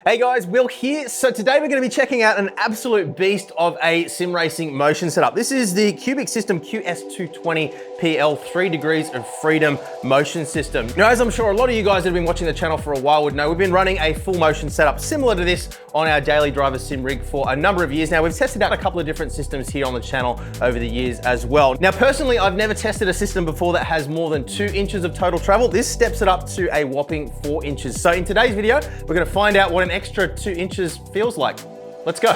Hey guys, Will here. So today we're going to be checking out an absolute beast of a sim racing motion setup. This is the Qubic system QS-220-PL 3 degrees of freedom motion system. Now, as I'm sure a lot of you guys that have been watching the channel for a while would know, we've been running a full motion setup similar to this on our daily driver sim rig for a number of years now. We've tested out a couple of different systems here on the channel over the years as well. Now, personally, I've never tested a system before that has more than 2 inches of total travel. This steps it up to a whopping 4 inches. So in today's video, we're going to find out what an extra 2 inches feels like. Let's go.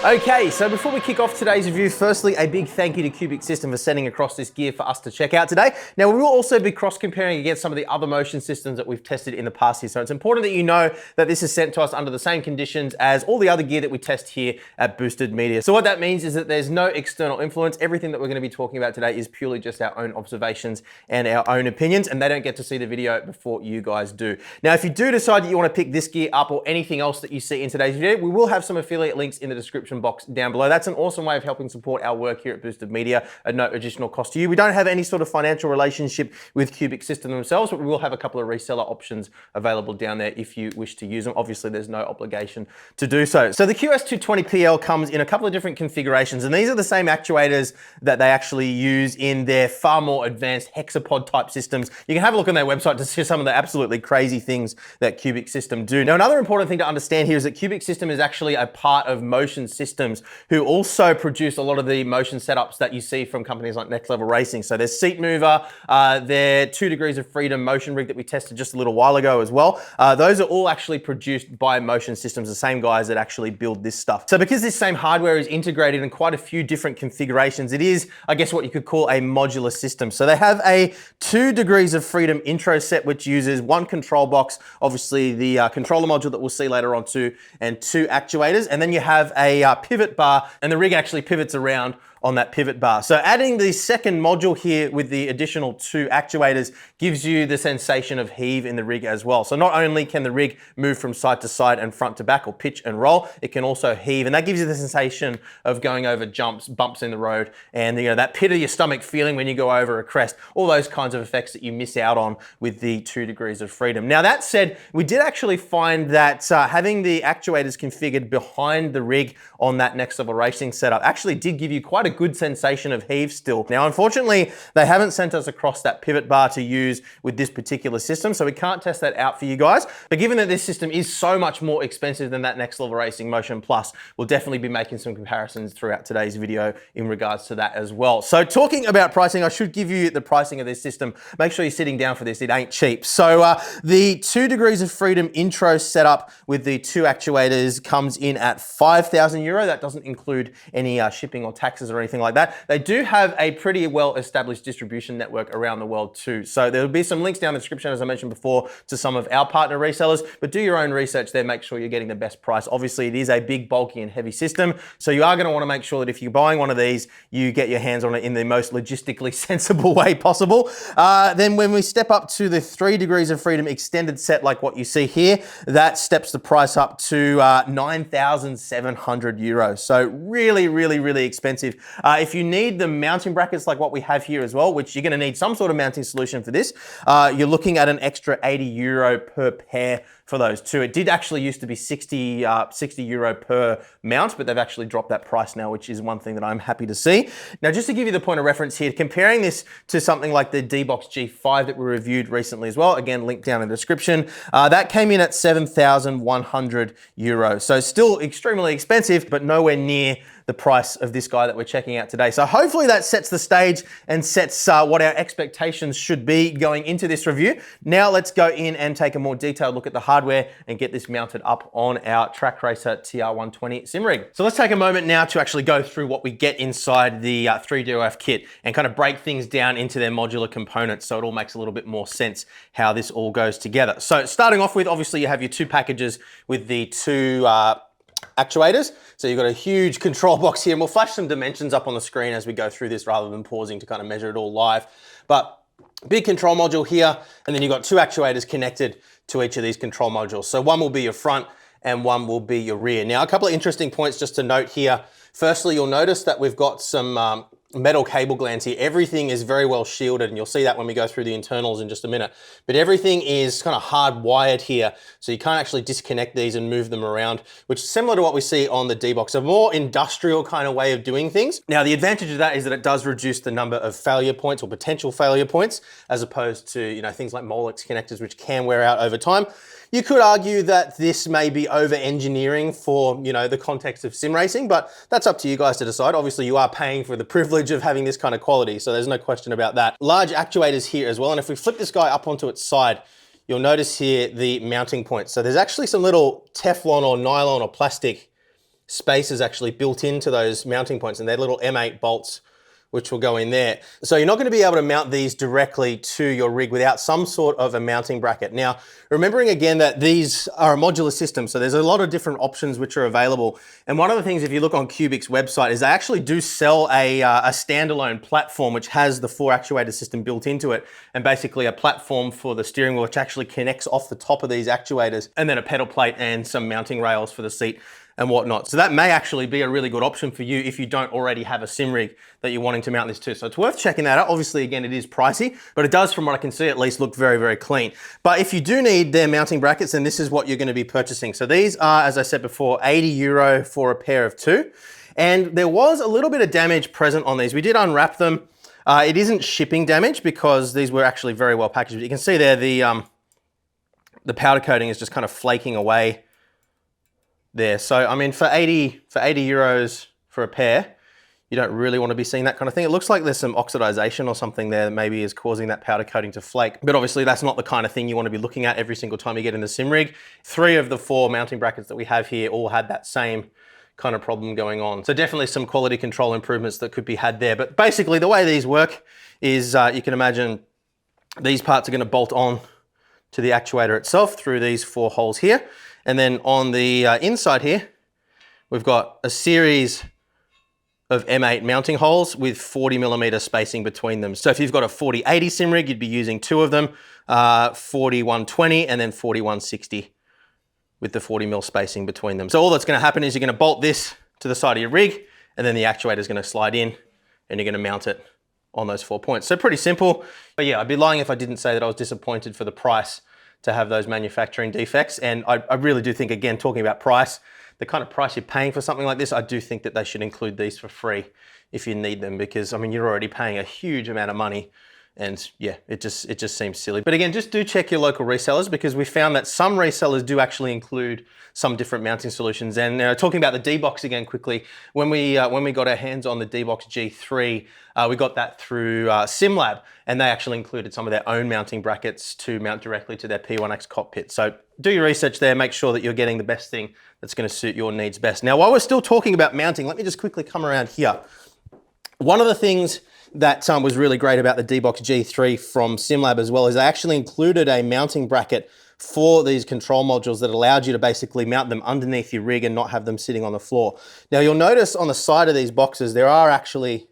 Okay, so before we kick off today's review, firstly, a big thank you to Qubic System for sending across this gear for us to check out today. Now, we will also be cross-comparing against some of the other motion systems that we've tested in the past here. So it's important that you know that this is sent to us under the same conditions as all the other gear that we test here at Boosted Media. So what that means is that there's no external influence. Everything that we're going to be talking about today is purely just our own observations and our own opinions, and they don't get to see the video before you guys do. Now, if you do decide that you want to pick this gear up or anything else that you see in today's video, we will have some affiliate links in the description box down below. That's an awesome way of helping support our work here at Boosted Media at no additional cost to you. We don't have any sort of financial relationship with Qubic System themselves, but we will have a couple of reseller options available down there if you wish to use them. Obviously, there's no obligation to do so. So the QS-220-PL comes in a couple of different configurations, and these are the same actuators that they actually use in their far more advanced hexapod type systems. You can have a look on their website to see some of the absolutely crazy things that Qubic System do. Now, another important thing to understand here is that Qubic System is actually a part of Motion Systems, who also produce a lot of the motion setups that you see from companies like Next Level Racing. So there's Seat Mover, their 2 degrees of freedom motion rig that we tested just a little while ago as well. Those are all actually produced by Motion Systems, the same guys that actually build this stuff. So because this same hardware is integrated in quite a few different configurations, it is, I guess, what you could call a modular system. So they have a 2 degrees of freedom intro set, which uses 1 control box, obviously the controller module that we'll see later on too, and 2 actuators. And then you have a pivot bar, and the rig actually pivots around on that pivot bar. So adding the second module here with the additional 2 actuators gives you the sensation of heave in the rig as well. So not only can the rig move from side to side and front to back or pitch and roll, it can also heave, and that gives you the sensation of going over jumps, bumps in the road, and that pit of your stomach feeling when you go over a crest, all those kinds of effects that you miss out on with the 2 degrees of freedom. Now that said, we did actually find that having the actuators configured behind the rig on that Next Level Racing setup actually did give you quite a good sensation of heave still. Now, unfortunately, they haven't sent us across that pivot bar to use with this particular system, so we can't test that out for you guys. But given that this system is so much more expensive than that Next Level Racing Motion Plus, we'll definitely be making some comparisons throughout today's video in regards to that as well. So talking about pricing, I should give you the pricing of this system. Make sure you're sitting down for this, it ain't cheap. So the 2 degrees of freedom intro setup with the 2 actuators comes in at €5,000. That doesn't include any shipping or taxes or anything like that. They do have a pretty well-established distribution network around the world too. So there'll be some links down in the description, as I mentioned before, to some of our partner resellers, but do your own research there, make sure you're getting the best price. Obviously, it is a big, bulky, and heavy system, so you are gonna wanna make sure that if you're buying one of these, you get your hands on it in the most logistically sensible way possible. Then when we step up to the 3 degrees of freedom extended set, like what you see here, that steps the price up to €9,700. So really, really, really expensive. If you need the mounting brackets like what we have here as well, which you're gonna need some sort of mounting solution for this, you're looking at an extra €80 per pair for those two. It did actually used to be 60 euro per mount, but they've actually dropped that price now, which is one thing that I'm happy to see. Now, just to give you the point of reference here, comparing this to something like the D-Box G5 that we reviewed recently as well, again, link down in the description, that came in at €7,100. So still extremely expensive, but nowhere near the price of this guy that we're checking out today. So hopefully that sets the stage and sets what our expectations should be going into this review. Now let's go in and take a more detailed look at the hardware and get this mounted up on our Track Racer TR120 sim rig. So let's take a moment now to actually go through what we get inside the 3DOF kit and kind of break things down into their modular components so it all makes a little bit more sense how this all goes together. So starting off with, obviously you have your 2 packages with the 2 actuators. So you've got a huge control box here, and we'll flash some dimensions up on the screen as we go through this rather than pausing to kind of measure it all live. But big control module here, and then you've got 2 actuators connected to each of these control modules. So one will be your front and one will be your rear. Now, a couple of interesting points just to note here. Firstly, you'll notice that we've got some metal cable glands here. Everything is very well shielded, and you'll see that when we go through the internals in just a minute. But everything is kind of hardwired here, so you can't actually disconnect these and move them around, which is similar to what we see on the D-Box, a more industrial kind of way of doing things. Now, the advantage of that is that it does reduce the number of failure points or potential failure points, as opposed to, you know, things like Molex connectors, which can wear out over time. You could argue that this may be over-engineering for, you know, the context of sim racing, but that's up to you guys to decide. Obviously, you are paying for the privilege of having this kind of quality, so there's no question about that. Large actuators here as well, and if we flip this guy up onto its side, you'll notice here the mounting points. So there's actually some little Teflon or nylon or plastic spacers actually built into those mounting points, and they're little M8 bolts which will go in there. So you're not going to be able to mount these directly to your rig without some sort of a mounting bracket. Now, remembering again that these are a modular system, so there's a lot of different options which are available. And one of the things, if you look on Qubic's website, is they actually do sell a standalone platform which has the 4 actuator system built into it, and basically a platform for the steering wheel which actually connects off the top of these actuators, and then a pedal plate and some mounting rails for the seat and whatnot. So that may actually be a really good option for you if you don't already have a sim rig that you're wanting to mount this to. So it's worth checking that out. Obviously, again, it is pricey, but it does, from what I can see, at least look very, very clean. But if you do need their mounting brackets, then this is what you're going to be purchasing. So these are, as I said before, €80 for a pair of 2. And there was a little bit of damage present on these. We did unwrap them. It isn't shipping damage because these were actually very well packaged. But you can see there the powder coating is just kind of flaking away there. So, I mean, for 80 euros for a pair, you don't really want to be seeing that kind of thing. It looks like there's some oxidization or something there that maybe is causing that powder coating to flake. But obviously that's not the kind of thing you want to be looking at every single time you get in the sim rig. 3 of the 4 mounting brackets that we have here all had that same kind of problem going on. So definitely some quality control improvements that could be had there. But basically the way these work is you can imagine these parts are going to bolt on to the actuator itself through these 4 holes here. And then on the inside here, we've got a series of M8 mounting holes with 40mm spacing between them. So if you've got a 4080 sim rig, you'd be using 2 of them, 4120 and then 4160 with the 40mm spacing between them. So all that's going to happen is you're going to bolt this to the side of your rig, and then the actuator is going to slide in and you're going to mount it on those 4 points. So pretty simple. But yeah, I'd be lying if I didn't say that I was disappointed for the price to have those manufacturing defects. And I really do think, again, talking about price, the kind of price you're paying for something like this, I do think that they should include these for free if you need them, because I mean, you're already paying a huge amount of money. And yeah, it just seems silly. But again, just do check your local resellers, because we found that some resellers do actually include some different mounting solutions. And talking about the D-Box again quickly, when we got our hands on the D-Box G3, we got that through SimLab, and they actually included some of their own mounting brackets to mount directly to their P1X cockpit. So do your research there, make sure that you're getting the best thing that's going to suit your needs best. Now, while we're still talking about mounting, let me just quickly come around here. One of the things that was really great about the D-Box G3 from SimLab as well is they actually included a mounting bracket for these control modules that allowed you to basically mount them underneath your rig and not have them sitting on the floor. Now you'll notice on the side of these boxes there are actually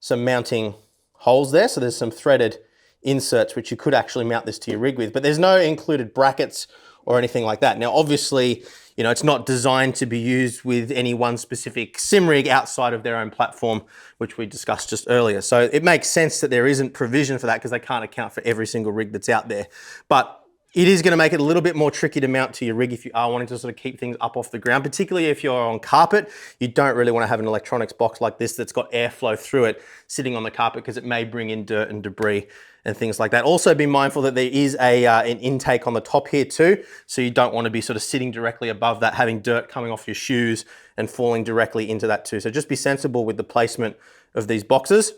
some mounting holes there, so there's some threaded inserts which you could actually mount this to your rig with, but there's no included brackets or anything like that. Now obviously, you know, it's not designed to be used with any one specific sim rig outside of their own platform, which we discussed just earlier. So it makes sense that there isn't provision for that, because they can't account for every single rig that's out there. But it is going to make it a little bit more tricky to mount to your rig if you are wanting to sort of keep things up off the ground, particularly if you're on carpet. You don't really want to have an electronics box like this that's got airflow through it sitting on the carpet, because it may bring in dirt and debris and things like that. Also be mindful that there is an intake on the top here too, so you don't want to be sort of sitting directly above that, having dirt coming off your shoes and falling directly into that too. So just be sensible with the placement of these boxes.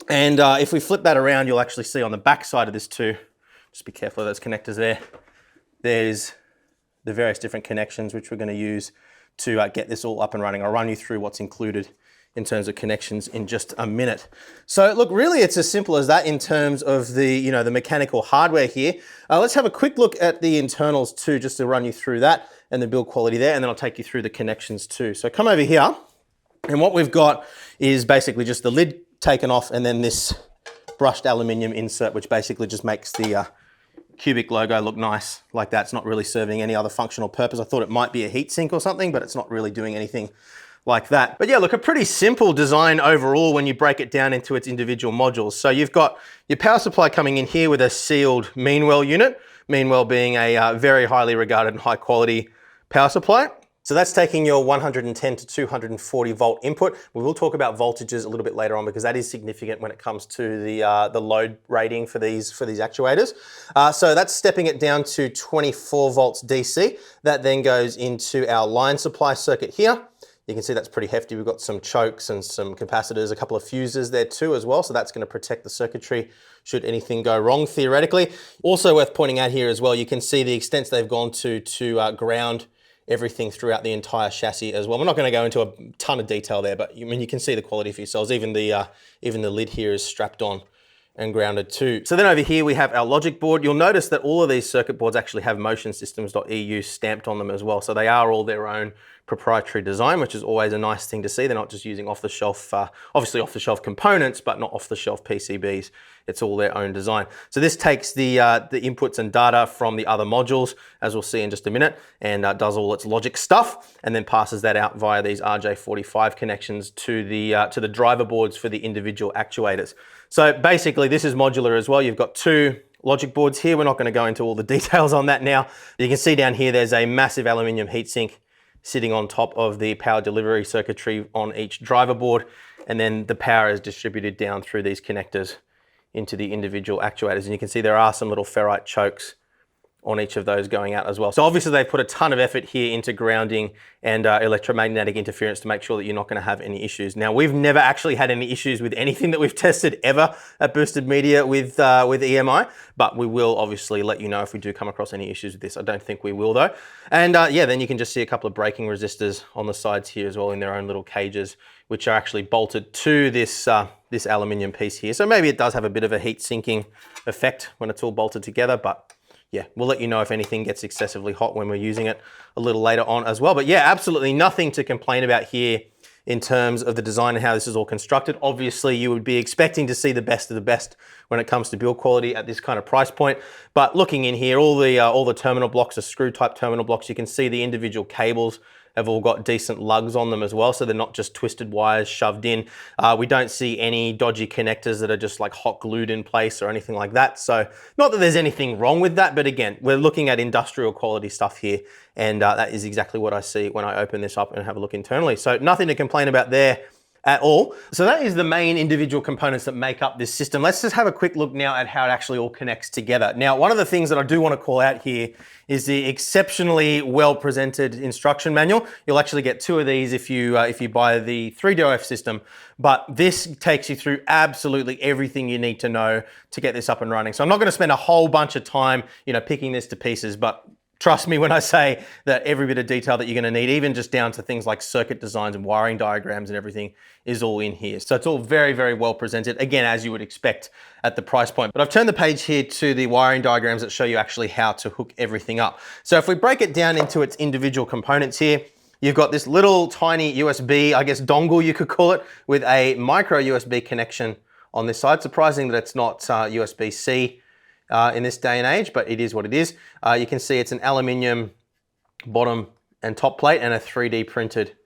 And if we flip that around, you'll actually see on the back side of this too, just be careful of those connectors there. There's the various different connections which we're going to use to get this all up and running. I'll run you through what's included in terms of connections in just a minute. So look, really it's as simple as that in terms of the, you know, the mechanical hardware here. Let's have a quick look at the internals too, just to run you through that and the build quality there, and then I'll take you through the connections too. So come over here, and what we've got is basically just the lid taken off, and then this brushed aluminium insert, which basically just makes the Qubic logo look nice like that. It's not really serving any other functional purpose. I thought it might be a heat sink or something, but it's not really doing anything like that. But yeah, look, a pretty simple design overall when you break it down into its individual modules. So you've got your power supply coming in here with a sealed Meanwell unit, Meanwell being a very highly regarded and high quality power supply. So that's taking your 110 to 240 volt input. We will talk about voltages a little bit later on because that is significant when it comes to the load rating for these actuators. So that's stepping it down to 24 volts DC. That then goes into our line supply circuit here. You can see that's pretty hefty. We've got some chokes and some capacitors, a couple of fuses there too as well. So that's going to protect the circuitry should anything go wrong theoretically. Also worth pointing out here as well, you can see the extents they've gone to ground everything throughout the entire chassis as well. We're not going to go into a ton of detail there, but you can see the quality for yourselves. Even the lid here is strapped on and grounded too. So then over here we have our logic board. You'll notice that all of these circuit boards actually have motionsystems.eu stamped on them as well. So they are all their own proprietary design, which is always a nice thing to see. They're not just using off-the-shelf, obviously off-the-shelf components, but not off-the-shelf PCBs. It's all their own design. So this takes the inputs and data from the other modules, as we'll see in just a minute, and does all its logic stuff, and then passes that out via these RJ45 connections to the driver boards for the individual actuators. So basically, this is modular as well. You've got two logic boards here. We're not going to go into all the details on that now. You can see down here, there's a massive aluminium heatsink sitting on top of the power delivery circuitry on each driver board, and then the power is distributed down through these connectors into the individual actuators. And you can see there are some little ferrite chokes on each of those going out as well. So obviously they've put a ton of effort here into grounding and electromagnetic interference to make sure that you're not going to have any issues. Now, we've never actually had any issues with anything that we've tested ever at Boosted Media with EMI, but we will obviously let you know if we do come across any issues with this. I don't think we will though. And yeah, then you can just see a couple of braking resistors on the sides here as well in their own little cages, which are actually bolted to this aluminium piece here. So maybe it does have a bit of a heat sinking effect when it's all bolted together, but yeah, we'll let you know if anything gets excessively hot when we're using it a little later on as well. But yeah, absolutely nothing to complain about here in terms of the design and how this is all constructed. Obviously, you would be expecting to see the best of the best when it comes to build quality at this kind of price point. But looking in here, all the terminal blocks are screw type terminal blocks. You can see the individual cables have all got decent lugs on them as well, so they're not just twisted wires shoved in. We don't see any dodgy connectors that are just like hot glued in place or anything like that. So not that there's anything wrong with that, but again, we're looking at industrial quality stuff here, and that is exactly what I see when I open this up and have a look internally. So nothing to complain about there at all. So that is the main individual components that make up this system. Let's just have a quick look now at how it actually all connects together. Now, one of the things that I do want to call out here is the exceptionally well presented instruction manual. You'll actually get two of these if you buy the 3DOF system, but this takes you through absolutely everything you need to know to get this up and running. So I'm not going to spend a whole bunch of time, picking this to pieces, but trust me when I say that every bit of detail that you're going to need, even just down to things like circuit designs and wiring diagrams and everything, is all in here. So it's all very, very well presented, again, as you would expect at the price point. But I've turned the page here to the wiring diagrams that show you actually how to hook everything up. So if we break it down into its individual components here, you've got this little tiny USB, I guess dongle you could call it, with a micro USB connection on this side. Surprising that it's not USB-C. In this day and age, but it is what it is. You can see it's an aluminium bottom and top plate and a 3D printed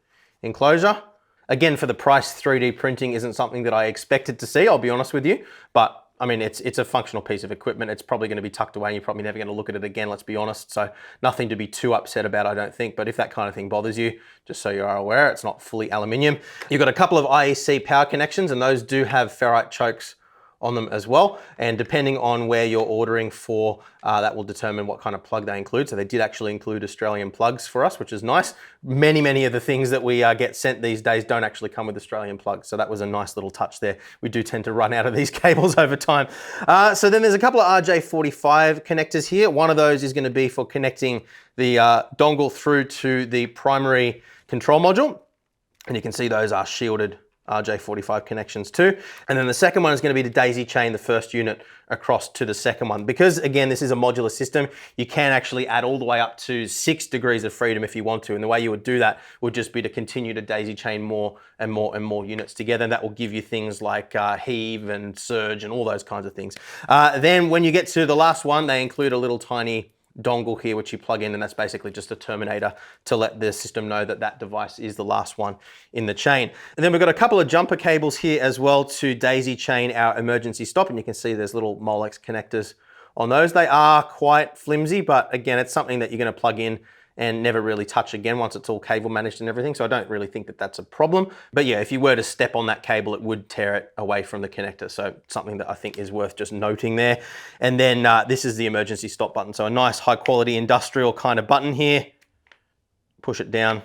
enclosure. Again, for the price, 3D printing isn't something that I expected to see, I'll be honest with you, but I mean, it's a functional piece of equipment. It's probably going to be tucked away and you're probably never going to look at it again, let's be honest. So nothing to be too upset about, I don't think. But if that kind of thing bothers you, just so you are aware, it's not fully aluminium. You've got a couple of IEC power connections, and those do have ferrite chokes on them as well, and depending on where you're ordering for, that will determine what kind of plug they include. So they did actually include Australian plugs for us, which is nice. Many of the things that we get sent these days don't actually come with Australian plugs, so that was a nice little touch there. We do tend to run out of these cables over time. So then there's a couple of RJ45 connectors here. One of those is going to be for connecting the dongle through to the primary control module, and you can see those are shielded RJ45 connections too. And then the second one is going to be to daisy chain the first unit across to the second one. Because again, this is a modular system, you can actually add all the way up to 6 degrees of freedom if you want to. And the way you would do that would just be to continue to daisy chain more and more units together. And that will give you things like heave and surge and all those kinds of things. Then when you get to the last one, they include a little tiny dongle here, which you plug in, and that's basically just a terminator to let the system know that that device is the last one in the chain. And then we've got a couple of jumper cables here as well to daisy chain our emergency stop, and you can see there's little Molex connectors on those. They are quite flimsy, but again, it's something that you're going to plug in and never really touch again once it's all cable managed and everything. So I don't really think that that's a problem. But yeah, if you were to step on that cable, it would tear it away from the connector. So something that I think is worth just noting there. And then this is the emergency stop button. So a nice high quality industrial kind of button here. Push it down,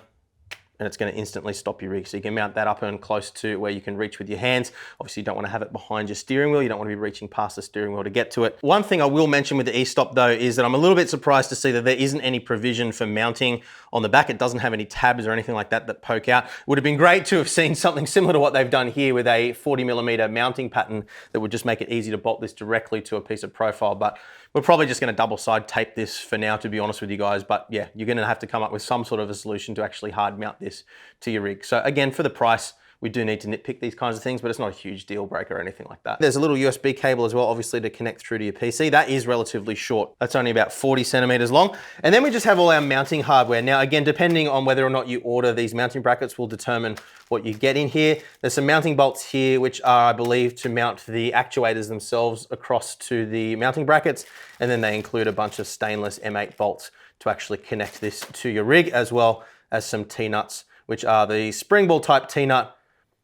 and it's going to instantly stop your rig. So you can mount that up and close to where you can reach with your hands. Obviously, you don't want to have it behind your steering wheel. You don't want to be reaching past the steering wheel to get to it. One thing I will mention with the e-stop though is that I'm a little bit surprised to see that there isn't any provision for mounting on the back. It doesn't have any tabs or anything like that that poke out. It would have been great to have seen something similar to what they've done here with a 40mm mounting pattern that would just make it easy to bolt this directly to a piece of profile. But we're probably just going to double side tape this for now, to be honest with you guys. But yeah, you're going to have to come up with some sort of a solution to actually hard mount this to your rig. So again, for the price, we do need to nitpick these kinds of things, but it's not a huge deal breaker or anything like that. There's a little USB cable as well, obviously, to connect through to your PC. That is relatively short. That's only about 40 centimeters long. And then we just have all our mounting hardware. Now, again, depending on whether or not you order these mounting brackets will determine what you get in here. There's some mounting bolts here, which are, I believe, to mount the actuators themselves across to the mounting brackets. And then they include a bunch of stainless M8 bolts to actually connect this to your rig, as well as some T-nuts, which are the spring ball type T-nut,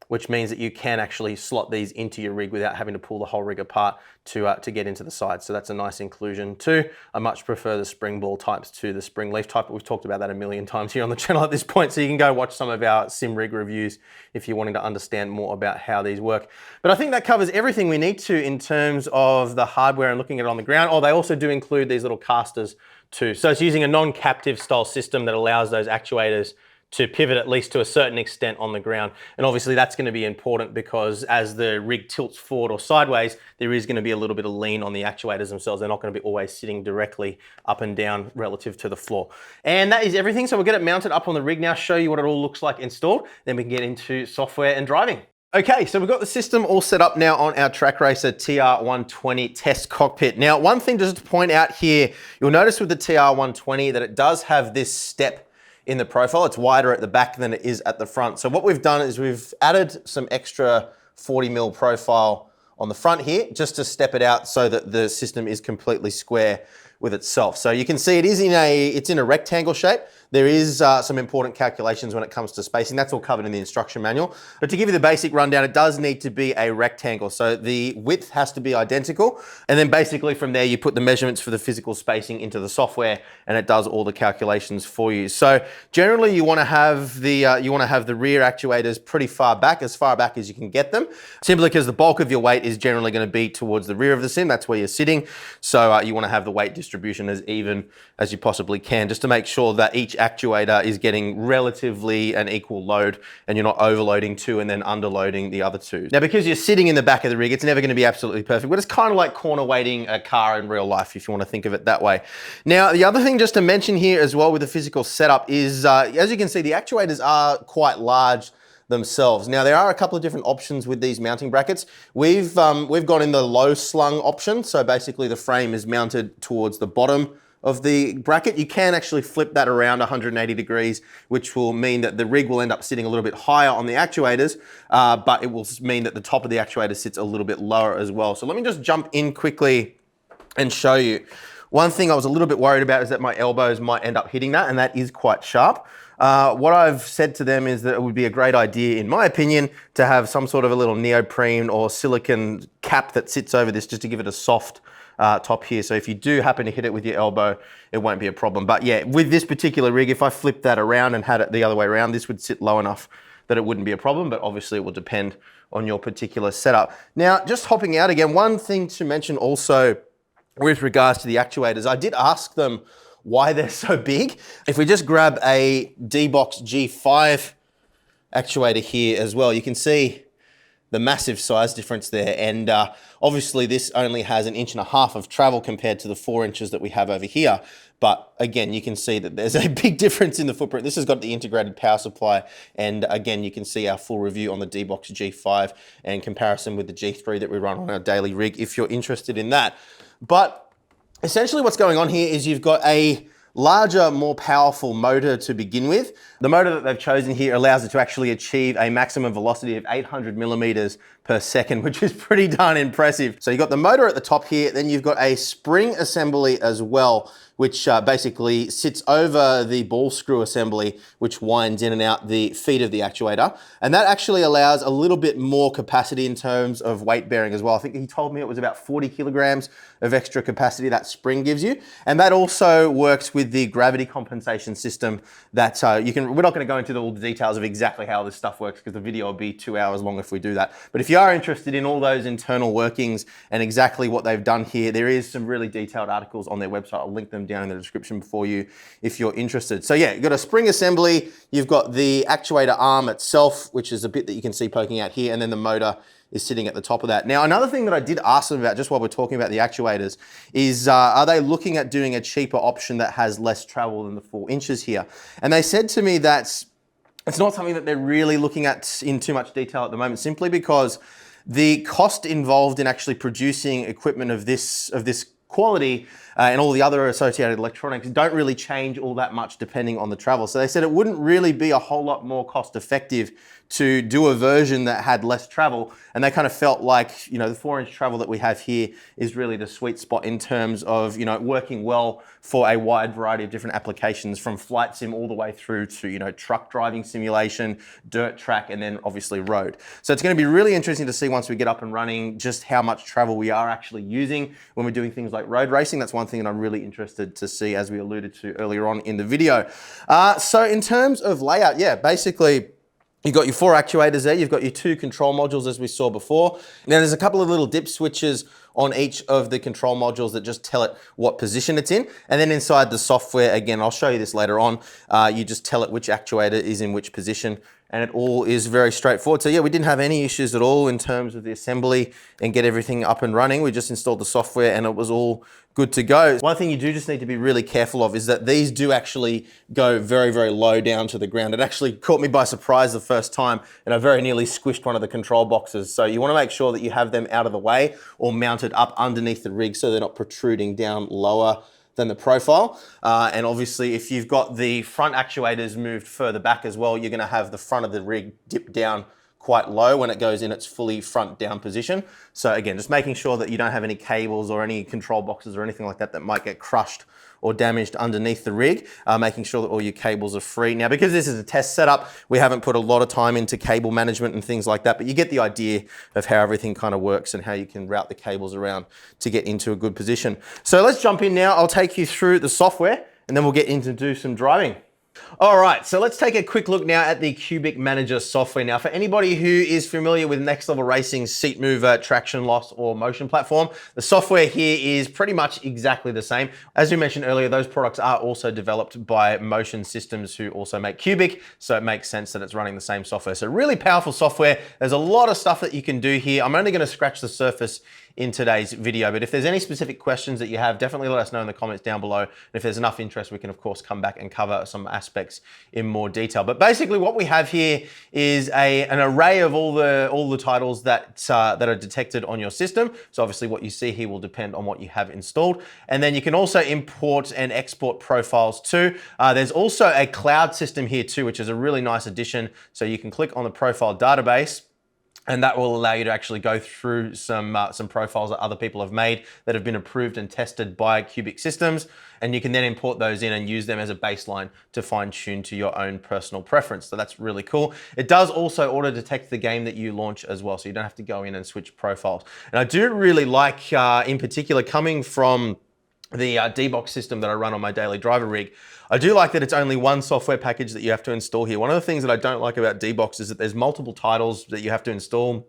which means that you can actually slot these into your rig without having to pull the whole rig apart to get into the side. So that's a nice inclusion too. I much prefer the spring ball types to the spring leaf type, but we've talked about that a million times here on the channel at this point, so you can go watch some of our sim rig reviews if you're wanting to understand more about how these work. But I think that covers everything we need to in terms of the hardware and looking at it on the ground. Oh, they also do include these little casters too. So it's using a non-captive style system that allows those actuators to pivot at least to a certain extent on the ground. And obviously that's going to be important because as the rig tilts forward or sideways, there is going to be a little bit of lean on the actuators themselves. They're not going to be always sitting directly up and down relative to the floor. And that is everything. So we'll get it mounted up on the rig now, show you what it all looks like installed. Then we can get into software and driving. Okay, so we've got the system all set up now on our Track Racer TR120 test cockpit. Now, one thing just to point out here, you'll notice with the TR120 that it does have this step in the profile. It's wider at the back than it is at the front. So what we've done is we've added some extra 40mm profile on the front here just to step it out so that the system is completely square with itself. So you can see it's in a rectangle shape. There is some important calculations when it comes to spacing. That's all covered in the instruction manual. But to give you the basic rundown, it does need to be a rectangle. So the width has to be identical. And then basically from there, you put the measurements for the physical spacing into the software and it does all the calculations for you. So generally you want to have the rear actuators pretty far back as you can get them, simply because the bulk of your weight is generally going to be towards the rear of the sim. That's where you're sitting. So you want to have the weight distribution as even as you possibly can, just to make sure that each actuator is getting relatively an equal load and you're not overloading two and then underloading the other two. Now, because you're sitting in the back of the rig, it's never going to be absolutely perfect, but it's kind of like corner weighting a car in real life, if you want to think of it that way. Now, the other thing just to mention here as well with the physical setup is, as you can see, the actuators are quite large themselves. Now, there are a couple of different options with these mounting brackets. We've gone in the low slung option. So basically the frame is mounted towards the bottom of the bracket. You can actually flip that around 180 degrees, which will mean that the rig will end up sitting a little bit higher on the actuators, but it will mean that the top of the actuator sits a little bit lower as well. So let me just jump in quickly and show you. One thing I was a little bit worried about is that my elbows might end up hitting that, and that is quite sharp. What I've said to them is that it would be a great idea, in my opinion, to have some sort of a little neoprene or silicone cap that sits over this just to give it a soft top here. So if you do happen to hit it with your elbow, it won't be a problem. But yeah, with this particular rig, if I flipped that around and had it the other way around, this would sit low enough that it wouldn't be a problem, but obviously it will depend on your particular setup. Now, just hopping out again, one thing to mention also with regards to the actuators, I did ask them why they're so big. If we just grab a D-Box G5 actuator here as well, you can see the massive size difference there. And obviously this only has 1.5 inches of travel compared to the 4 inches that we have over here. But again, you can see that there's a big difference in the footprint. This has got the integrated power supply. And again, you can see our full review on the D-Box G5 and comparison with the G3 that we run on our daily rig if you're interested in that. But Essentially what's going on here is you've got a larger, more powerful motor to begin with. The motor that they've chosen here allows it to actually achieve a maximum velocity of 800 millimeters per second, which is pretty darn impressive. So you've got the motor at the top here, then you've got a spring assembly as well, which basically sits over the ball screw assembly, which winds in and out the feet of the actuator. And that actually allows a little bit more capacity in terms of weight bearing as well. I think he told me it was about 40 kilograms of extra capacity that spring gives you. And that also works with the gravity compensation system that we're not going to go into all the details of exactly how this stuff works because the video will be 2 hours long if we do that. But if you are interested in all those internal workings and exactly what they've done here, there is some really detailed articles on their website. I'll link them down in the description for you if you're interested. So yeah, you've got a spring assembly, you've got the actuator arm itself, which is a bit that you can see poking out here, and then the motor is sitting at the top of that. Now, another thing that I did ask them about, just while we're talking about the actuators, is are they looking at doing a cheaper option that has less travel than the 4 inches here? And they said to me that it's not something that they're really looking at in too much detail at the moment, simply because the cost involved in actually producing equipment of this quality and all the other associated electronics don't really change all that much depending on the travel. So they said it wouldn't really be a whole lot more cost effective to do a version that had less travel. And they kind of felt like, you know, the 4-inch travel that we have here is really the sweet spot in terms of, you know, working well for a wide variety of different applications, from flight sim all the way through to, you know, truck driving simulation, dirt track, and then obviously road. So it's going to be really interesting to see once we get up and running just how much travel we are actually using when we're doing things like road racing. That's one thing that I'm really interested to see, as we alluded to earlier on in the video. So in terms of layout, yeah, basically, you've got your 4 actuators there, you've got your 2 control modules as we saw before. Now there's a couple of little dip switches on each of the control modules that just tell it what position it's in. And then inside the software, again, I'll show you this later on, you just tell it which actuator is in which position, and it all is very straightforward. So yeah, we didn't have any issues at all in terms of the assembly and get everything up and running. We just installed the software and it was all good to go. One thing you do just need to be really careful of is that these do actually go very, very low down to the ground. It actually caught me by surprise the first time, and I very nearly squished one of the control boxes. So you want to make sure that you have them out of the way or mounted up underneath the rig so they're not protruding down lower than the profile. And obviously if you've got the front actuators moved further back as well, you're going to have the front of the rig dip down quite low when it goes in its fully front down position. So again, just making sure that you don't have any cables or any control boxes or anything like that that might get crushed or damaged underneath the rig, making sure that all your cables are free. Now, because this is a test setup, we haven't put a lot of time into cable management and things like that, but you get the idea of how everything kind of works and how you can route the cables around to get into a good position. So let's jump in now. I'll take you through the software and then we'll get into do some driving. All right, so let's take a quick look now at the Qubic Manager software. Now, for anybody who is familiar with Next Level Racing's seat mover, traction loss, or motion platform, the software here is pretty much exactly the same. As we mentioned earlier, those products are also developed by Motion Systems, who also make Qubic, so it makes sense that it's running the same software. So really powerful software. There's a lot of stuff that you can do here. I'm only going to scratch the surface in today's video, but if there's any specific questions that you have, definitely let us know in the comments down below. And if there's enough interest, we can of course come back and cover some aspects in more detail. But basically what we have here is an array of all the titles that are detected on your system. So obviously what you see here will depend on what you have installed. And then you can also import and export profiles too. There's also a cloud system here too, which is a really nice addition. So you can click on the profile database, and that will allow you to actually go through some profiles that other people have made that have been approved and tested by Qubic Systems. And you can then import those in and use them as a baseline to fine tune to your own personal preference. So that's really cool. It does also auto detect the game that you launch as well. So you don't have to go in and switch profiles. And I do really like, in particular, coming from the D-Box system that I run on my daily driver rig, I do like that it's only one software package that you have to install here. One of the things that I don't like about D-Box is that there's multiple titles that you have to install.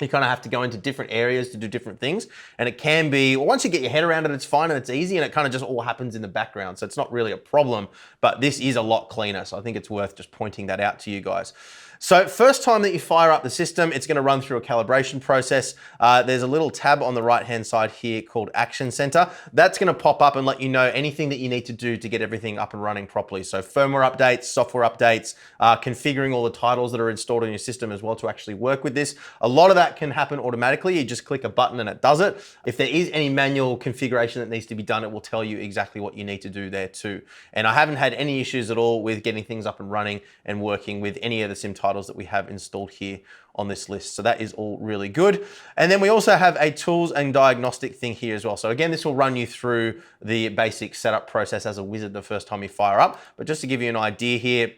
You kind of have to go into different areas to do different things. And it can be, well, once you get your head around it, it's fine and it's easy and it kind of just all happens in the background. So it's not really a problem, but this is a lot cleaner. So I think it's worth just pointing that out to you guys. So first time that you fire up the system, it's going to run through a calibration process. There's a little tab on the right-hand side here called Action Center. That's going to pop up and let you know anything that you need to do to get everything up and running properly. So firmware updates, software updates, configuring all the titles that are installed in your system as well to actually work with this. A lot of that can happen automatically. You just click a button and it does it. If there is any manual configuration that needs to be done, it will tell you exactly what you need to do there too. And I haven't had any issues at all with getting things up and running and working with any of the sim titles that we have installed here on this list. So that is all really good. And then we also have a tools and diagnostic thing here as well. So again, this will run you through the basic setup process as a wizard the first time you fire up. But just to give you an idea here,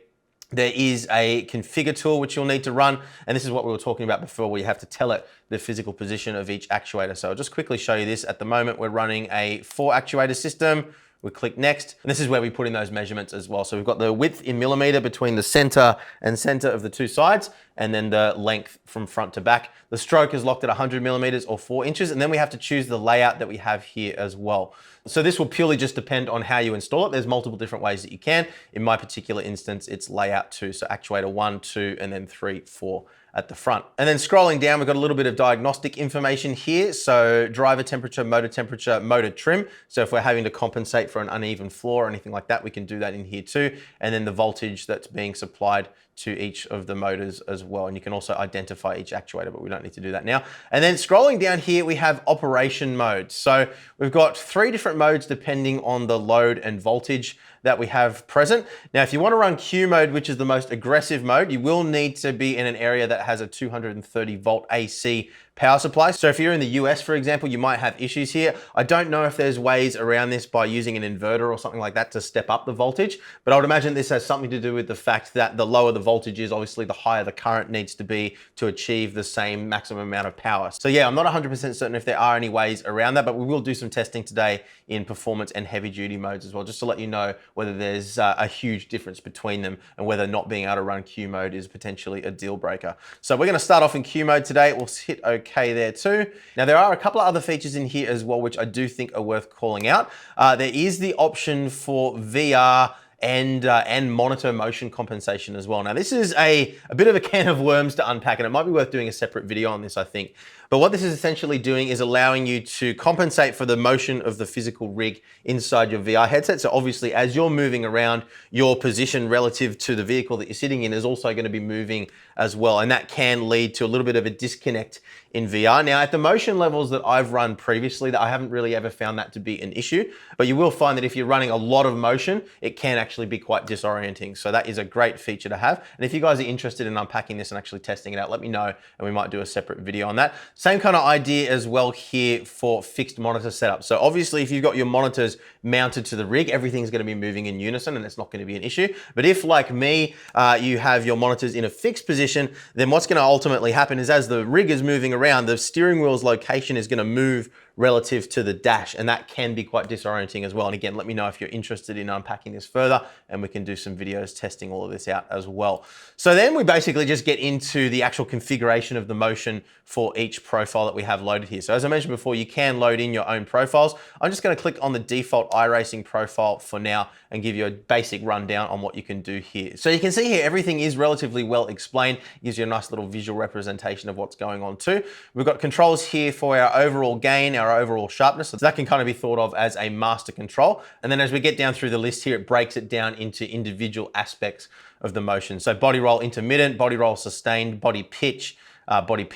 there is a configure tool which you'll need to run. And this is what we were talking about before, where you have to tell it the physical position of each actuator. So I'll just quickly show you this. At the moment, we're running a 4 actuator system. We click next, and this is where we put in those measurements as well. So we've got the width in millimeter between the center and center of the 2 sides, and then the length from front to back. The stroke is locked at 100 millimeters or 4 inches, and then we have to choose the layout that we have here as well. So this will purely just depend on how you install it. There's multiple different ways that you can. In my particular instance, it's layout 2, so actuator 1, 2, and then 3, 4 at the front. And then scrolling down, we've got a little bit of diagnostic information here. So driver temperature, motor trim. So if we're having to compensate for an uneven floor or anything like that, we can do that in here too. And then the voltage that's being supplied to each of the motors as well. And you can also identify each actuator, but we don't need to do that now. And then scrolling down here, we have operation modes. So we've got 3 different modes depending on the load and voltage that we have present. Now, if you want to run Q mode, which is the most aggressive mode, you will need to be in an area that has a 230 volt AC power supply. So if you're in the US, for example, you might have issues here. I don't know if there's ways around this by using an inverter or something like that to step up the voltage, but I would imagine this has something to do with the fact that the lower the voltage is, obviously the higher the current needs to be to achieve the same maximum amount of power. So yeah, I'm not 100% certain if there are any ways around that, but we will do some testing today in performance and heavy duty modes as well, just to let you know whether there's a huge difference between them and whether not being able to run Q mode is potentially a deal breaker. So we're going to start off in Q mode today. We'll hit OK there too. Now there are a couple of other features in here as well, which I do think are worth calling out. There is the option for VR and monitor motion compensation as well. Now this is a bit of a can of worms to unpack, and it might be worth doing a separate video on this, I think. But what this is essentially doing is allowing you to compensate for the motion of the physical rig inside your VR headset. So obviously, as you're moving around, your position relative to the vehicle that you're sitting in is also going to be moving as well. And that can lead to a little bit of a disconnect in VR. Now, at the motion levels that I've run previously, I haven't really ever found that to be an issue, but you will find that if you're running a lot of motion, it can actually be quite disorienting. So that is a great feature to have. And if you guys are interested in unpacking this and actually testing it out, let me know, and we might do a separate video on that. Same kind of idea as well here for fixed monitor setup. So obviously, if you've got your monitors mounted to the rig, everything's going to be moving in unison, and it's not going to be an issue. But if, like me, you have your monitors in a fixed position, then what's going to ultimately happen is, as the rig is moving around, the steering wheel's location is going to move relative to the dash, and that can be quite disorienting as well. And again, let me know if you're interested in unpacking this further, and we can do some videos testing all of this out as well. So then we basically just get into the actual configuration of the motion for each profile that we have loaded here. So as I mentioned before, you can load in your own profiles. I'm just going to click on the default iRacing profile for now and give you a basic rundown on what you can do here. So you can see here, everything is relatively well explained. It gives you a nice little visual representation of what's going on too. We've got controls here for our overall gain, our overall sharpness. So that can kind of be thought of as a master control. And then as we get down through the list here, it breaks it down into individual aspects of the motion. So body roll intermittent, body roll sustained, body pitch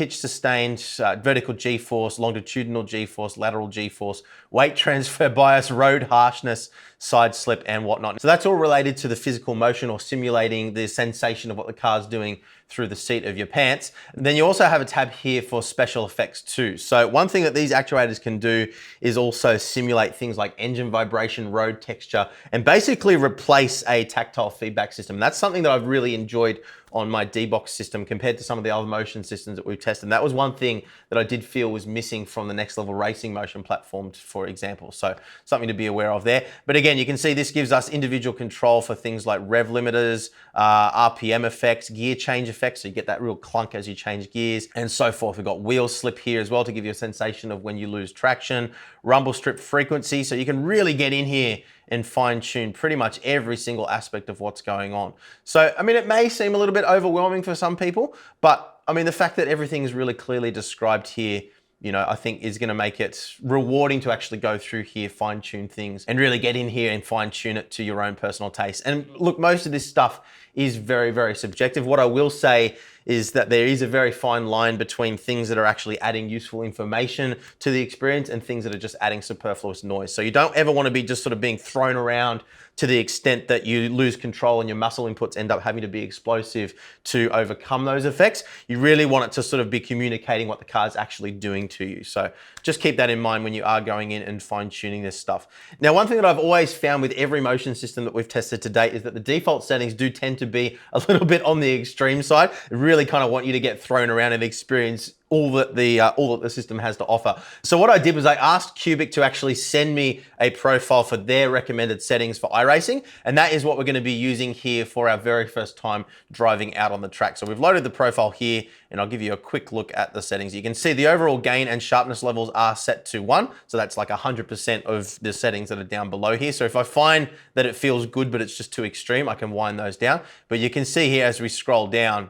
sustained, vertical G-force, longitudinal G-force, lateral G-force, weight transfer bias, road harshness, side slip, and whatnot. So that's all related to the physical motion or simulating the sensation of what the car's doing through the seat of your pants. And then you also have a tab here for special effects too. So one thing that these actuators can do is also simulate things like engine vibration, road texture, and basically replace a tactile feedback system. That's something that I've really enjoyed on my D-Box system compared to some of the other motion systems that we've tested. And that was one thing that I did feel was missing from the Next Level Racing motion platform, for example. So something to be aware of there. But again, you can see this gives us individual control for things like rev limiters, RPM effects, gear change effects, so you get that real clunk as you change gears, and so forth. We've got wheel slip here as well to give you a sensation of when you lose traction, rumble strip frequency, so you can really get in here and fine tune pretty much every single aspect of what's going on. So, I mean, it may seem a little bit overwhelming for some people, but I mean, the fact that everything is really clearly described here, you know, I think is going to make it rewarding to actually go through here, fine tune things and really get in here and fine tune it to your own personal taste. And look, most of this stuff is very, very subjective. What I will say is that there is a very fine line between things that are actually adding useful information to the experience and things that are just adding superfluous noise. So you don't ever want to be just sort of being thrown around to the extent that you lose control and your muscle inputs end up having to be explosive to overcome those effects. You really want it to sort of be communicating what the car's actually doing to you. So just keep that in mind when you are going in and fine tuning this stuff. Now, one thing that I've always found with every motion system that we've tested to date is that the default settings do tend to be a little bit on the extreme side. They really kind of want you to get thrown around and experience all that the system has to offer. So what I did was I asked Qubic to actually send me a profile for their recommended settings for iRacing, and that is what we're going to be using here for our very first time driving out on the track. So we've loaded the profile here, and I'll give you a quick look at the settings. You can see the overall gain and sharpness levels are set to 1, so that's like 100% of the settings that are down below here. So if I find that it feels good, but it's just too extreme, I can wind those down. But you can see here as we scroll down,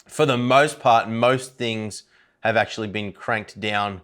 for the most part, most things have actually been cranked down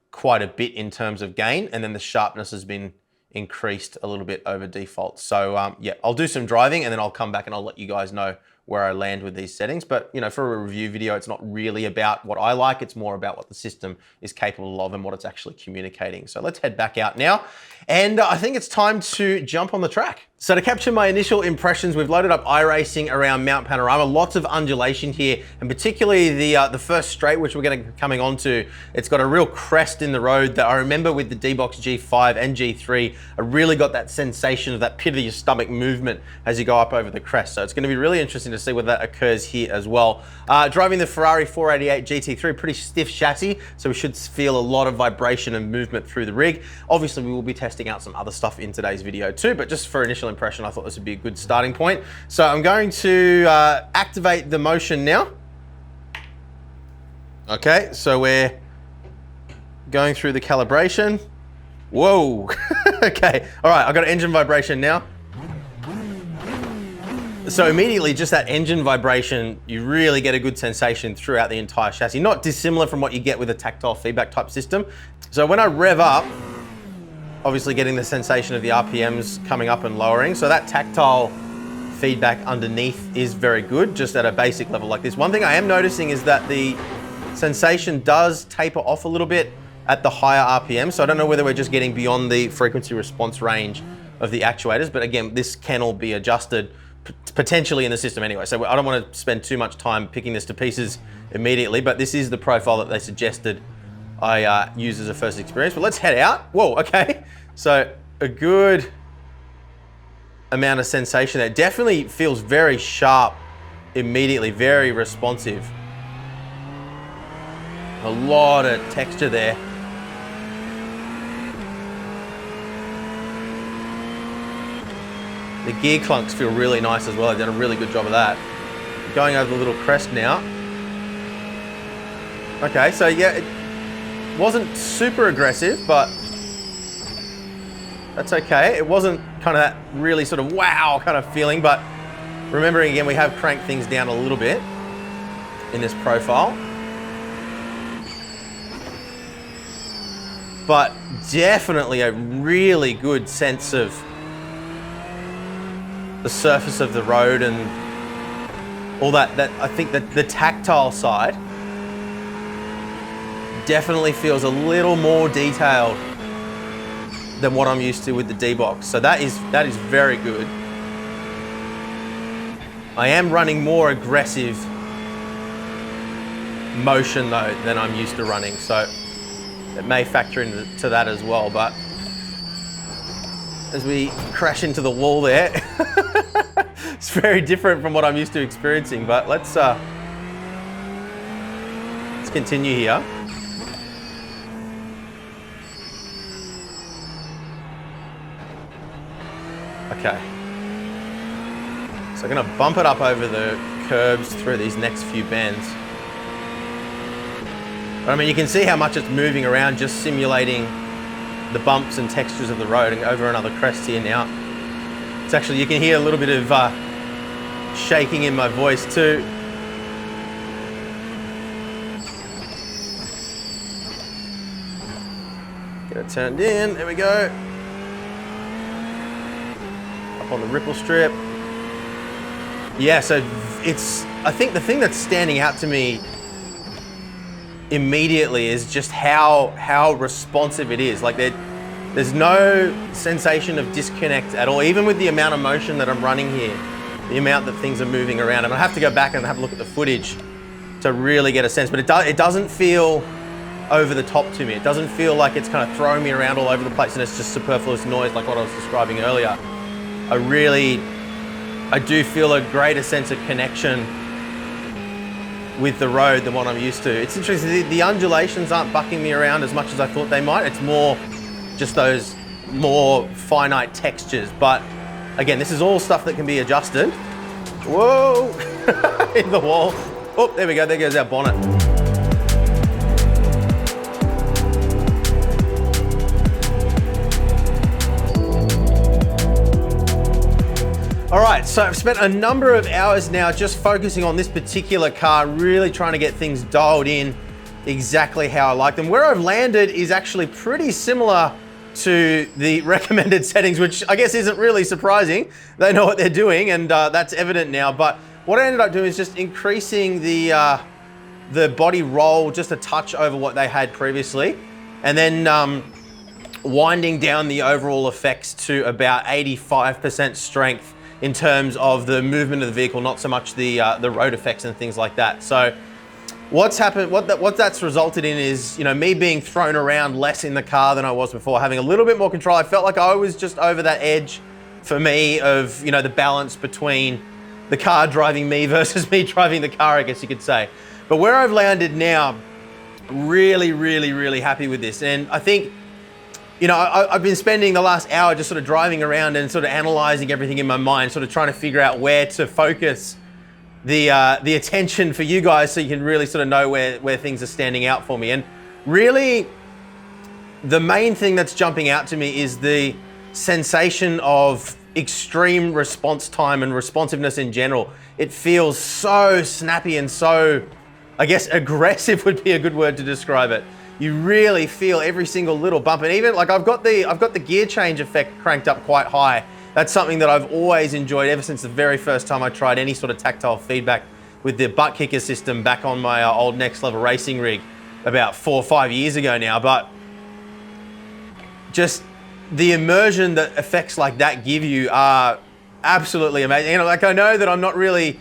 quite a bit in terms of gain, and then the sharpness has been increased a little bit over default. So yeah, I'll do some driving and then I'll come back and I'll let you guys know where I land with these settings. But you know, for a review video, it's not really about what I like, it's more about what the system is capable of and what it's actually communicating. So let's head back out now. And I think it's time to jump on the track. So to capture my initial impressions, we've loaded up iRacing around Mount Panorama. Lots of undulation here, and particularly the first straight, which we're going to be coming onto. It's got a real crest in the road that I remember with the D-Box G5 and G3. I really got that sensation of that pit of your stomach movement as you go up over the crest. So it's going to be really interesting to see whether that occurs here as well. Driving the Ferrari 488 GT3, pretty stiff chassis, so we should feel a lot of vibration and movement through the rig. Obviously, we will be testing out some other stuff in today's video too, but just for initial impression, I thought this would be a good starting point. So I'm going to activate the motion now. Okay, so we're going through the calibration. Whoa, okay, all right, I've got engine vibration now. So immediately, just that engine vibration, you really get a good sensation throughout the entire chassis, not dissimilar from what you get with a tactile feedback type system. So when I rev up, obviously getting the sensation of the RPMs coming up and lowering. So that tactile feedback underneath is very good, just at a basic level like this. One thing I am noticing is that the sensation does taper off a little bit at the higher RPM. So I don't know whether we're just getting beyond the frequency response range of the actuators, but again, this can all be adjusted potentially in the system anyway. So I don't want to spend too much time picking this to pieces immediately, but this is the profile that they suggested I use as a first experience. But let's head out. Whoa, okay. So a good amount of sensation there. Definitely feels very sharp immediately, very responsive. A lot of texture there. The gear clunks feel really nice as well. They've done a really good job of that. Going over the little crest now. Okay, so yeah, it wasn't super aggressive, but that's okay. It wasn't kind of that really sort of wow kind of feeling, but remembering again, we have cranked things down a little bit in this profile. But definitely a really good sense of the surface of the road and all that. I think that the tactile side definitely feels a little more detailed than what I'm used to with the D-Box. So that is very good. I am running more aggressive motion though than I'm used to running, so it may factor into that as well. But as we crash into the wall there, it's very different from what I'm used to experiencing. But let's continue here. Okay. So I'm gonna bump it up over the curbs through these next few bends. But I mean, you can see how much it's moving around, just simulating the bumps and textures of the road and over another crest here now. It's actually, you can hear a little bit of shaking in my voice too. Get it turned in, there we go. Up on the ripple strip. Yeah, so I think the thing that's standing out to me immediately is just how responsive it is. Like there's no sensation of disconnect at all, even with the amount of motion that I'm running here, the amount that things are moving around. And I have to go back and have a look at the footage to really get a sense, but it doesn't feel over the top to me. It doesn't feel like it's kind of throwing me around all over the place and it's just superfluous noise like what I was describing earlier. I do feel a greater sense of connection with the road than what I'm used to. It's interesting, the undulations aren't bucking me around as much as I thought they might. It's more just those more finite textures. But again, this is all stuff that can be adjusted. Whoa, in the wall. Oh, there we go, there goes our bonnet. All right, so I've spent a number of hours now just focusing on this particular car, really trying to get things dialed in exactly how I like them. Where I've landed is actually pretty similar to the recommended settings, which I guess isn't really surprising. They know what they're doing and that's evident now. But what I ended up doing is just increasing the body roll just a touch over what they had previously. And then winding down the overall effects to about 85% strength in terms of the movement of the vehicle, not so much the road effects and things like that. So what's happened, what that's resulted in is, me being thrown around less in the car than I was before, having a little bit more control. I felt like I was just over that edge for me of, the balance between the car driving me versus me driving the car, I guess you could say. But where I've landed now, really, really, really happy with this. And I think, I've been spending the last hour just sort of driving around and sort of analyzing everything in my mind, sort of trying to figure out where to focus the attention for you guys so you can really sort of know where things are standing out for me. And really, the main thing that's jumping out to me is the sensation of extreme response time and responsiveness in general. It feels so snappy and so, I guess, aggressive would be a good word to describe it. You really feel every single little bump, and even like I've got the gear change effect cranked up quite high. That's something that I've always enjoyed ever since the very first time I tried any sort of tactile feedback with the butt kicker system back on my old Next Level racing rig about 4 or 5 years ago now. But just the immersion that effects like that give you are absolutely amazing. I know that I'm not really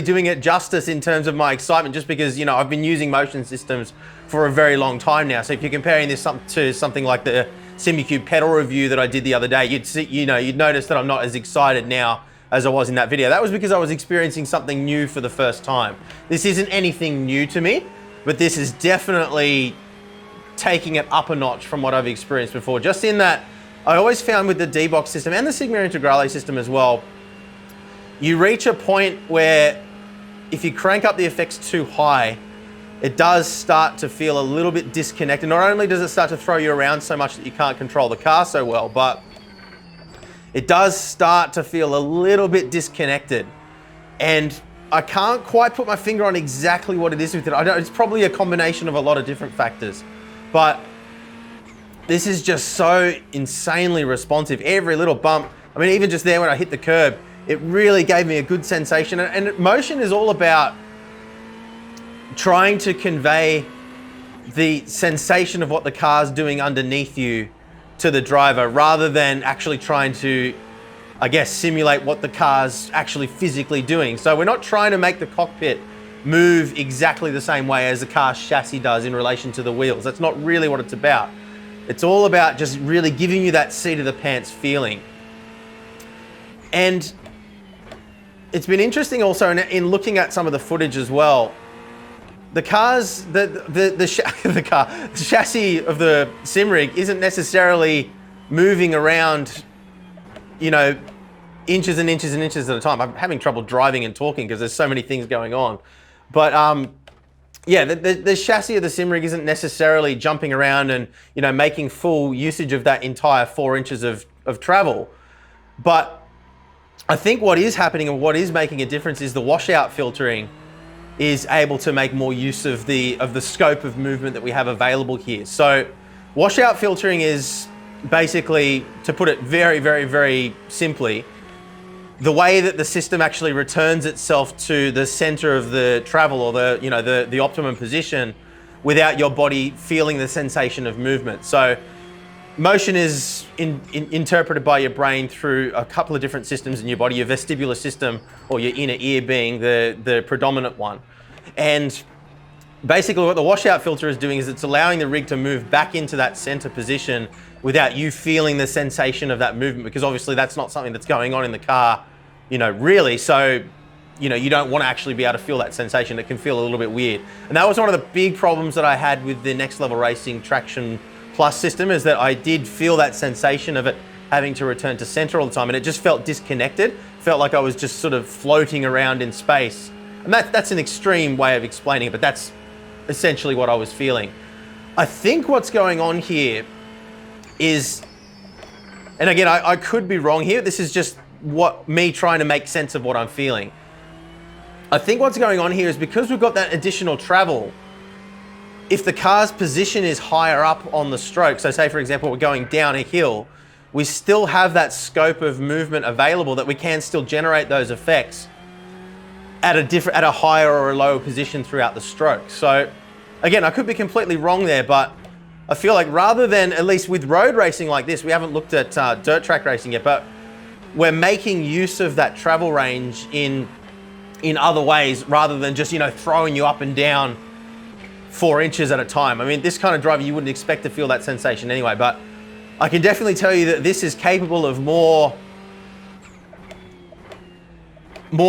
doing it justice in terms of my excitement, just because, I've been using motion systems for a very long time now. So if you're comparing this to something like the SimuCube pedal review that I did the other day, you'd notice that I'm not as excited now as I was in that video. That was because I was experiencing something new for the first time. This isn't anything new to me, but this is definitely taking it up a notch from what I've experienced before. Just in that, I always found with the D-Box system and the Sigma Integrale system as well, you reach a point where if you crank up the effects too high, it does start to feel a little bit disconnected. Not only does it start to throw you around so much that you can't control the car so well, but it does start to feel a little bit disconnected. And I can't quite put my finger on exactly what it is with it. It's probably a combination of a lot of different factors, but this is just so insanely responsive. Every little bump, even just there when I hit the curb, it really gave me a good sensation. And motion is all about trying to convey the sensation of what the car's doing underneath you to the driver, rather than actually trying to, I guess, simulate what the car's actually physically doing. So we're not trying to make the cockpit move exactly the same way as the car's chassis does in relation to the wheels. That's not really what it's about. It's all about just really giving you that seat of the pants feeling. And it's been interesting also in looking at some of the footage as well. The car's, the chassis of the sim rig isn't necessarily moving around, inches and inches and inches at a time. I'm having trouble driving and talking because there's so many things going on. But yeah, the chassis of the sim rig isn't necessarily jumping around and, you know, making full usage of that entire 4 inches of travel. But I think what is happening and what is making a difference is the washout filtering is able to make more use of the scope of movement that we have available here. So washout filtering is basically, to put it very, very, very simply, the way that the system actually returns itself to the center of the travel, or the optimum position, without your body feeling the sensation of movement. So motion is interpreted by your brain through a couple of different systems in your body, your vestibular system, or your inner ear being the predominant one. And basically what the washout filter is doing is it's allowing the rig to move back into that center position without you feeling the sensation of that movement, because obviously that's not something that's going on in the car, you know, really. So, you know, you don't want to actually be able to feel that sensation. It can feel a little bit weird. And that was one of the big problems that I had with the Next Level Racing Traction Plus system, is that I did feel that sensation of it having to return to center all the time, and it just felt disconnected. Felt like I was just sort of floating around in space. And that's an extreme way of explaining it, but that's essentially what I was feeling. I think what's going on here is, and again, I could be wrong here, this is just me trying to make sense of what I'm feeling. I think what's going on here is because we've got that additional travel, if the car's position is higher up on the stroke, so say for example, we're going down a hill, we still have that scope of movement available, that we can still generate those effects at a higher or a lower position throughout the stroke. So again, I could be completely wrong there, but I feel like rather than, at least with road racing like this, we haven't looked at dirt track racing yet, but we're making use of that travel range in other ways, rather than just, you know, throwing you up and down 4 inches at a time. I mean, this kind of driver, you wouldn't expect to feel that sensation anyway, but I can definitely tell you that this is capable of more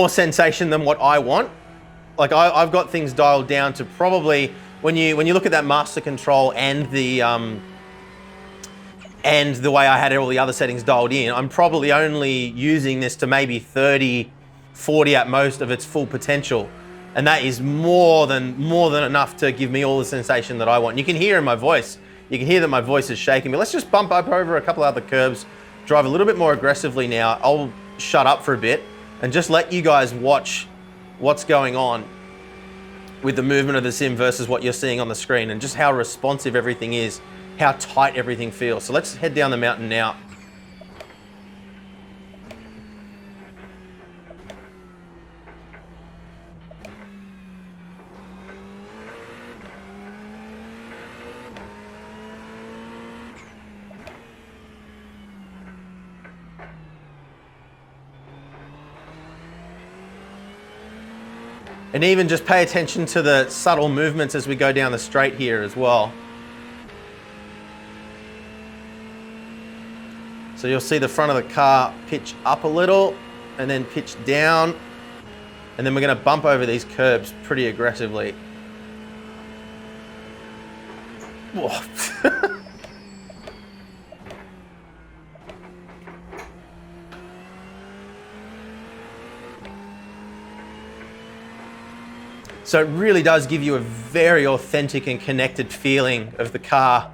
sensation than what I want. Like I've got things dialed down to probably, when you look at that master control and the way I had all the other settings dialed in, I'm probably only using this to maybe 30, 40 at most of its full potential. And that is more than enough to give me all the sensation that I want. You can hear in my voice, you can hear that my voice is shaking, but let's just bump up over a couple of other curbs, drive a little bit more aggressively now. I'll shut up for a bit and just let you guys watch what's going on with the movement of the sim versus what you're seeing on the screen, and just how responsive everything is, how tight everything feels. So let's head down the mountain now. And even just pay attention to the subtle movements as we go down the straight here as well. So you'll see the front of the car pitch up a little and then pitch down. And then we're going to bump over these curbs pretty aggressively. Whoa. So it really does give you a very authentic and connected feeling of the car